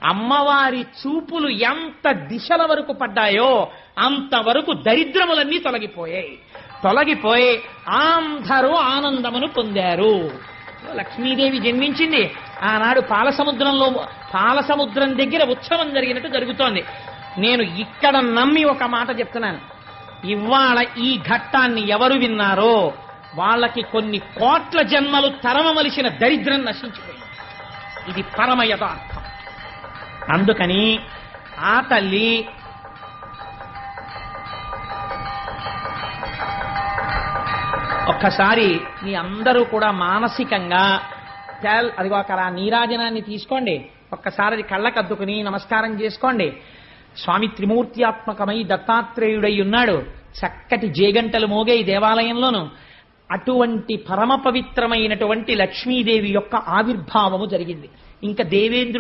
అమ్మవారి చూపులు ఎంత దిశల వరకు పడ్డాయో అంతవరకు దరిద్రములన్నీ తొలగిపోయి అందరూ ఆనందమును పొందారు. లక్ష్మీదేవి జన్మించింది ఆనాడు పాలసముద్రం దగ్గర ఉత్సవం జరిగినట్టు జరుగుతోంది. నేను ఇక్కడ నమ్మి ఒక మాట చెప్తున్నాను, ఇవాళ ఈ ఘట్టాన్ని ఎవరు విన్నారో వాళ్ళకి కొన్ని కోట్ల జన్మలు తరమవలసిన దరిద్రం నశించిపోయింది. ఇది పరమ యథార్థం. అందుకని ఆ తల్లి ఒక్కసారి మీ అందరూ కూడా మానసికంగా అదిగో అక్కడ ఆ నీరాజనాన్ని తీసుకోండి, ఒక్కసారి అది కళ్ళకద్దుకుని నమస్కారం చేసుకోండి. స్వామి త్రిమూర్త్యాత్మకమై దత్తాత్రేయుడై ఉన్నాడు. చక్కటి జేగంటలు మోగే ఈ దేవాలయంలోను అటువంటి పరమ పవిత్రమైనటువంటి లక్ష్మీదేవి యొక్క ఆవిర్భావము జరిగింది. ఇంకా దేవేంద్రుడు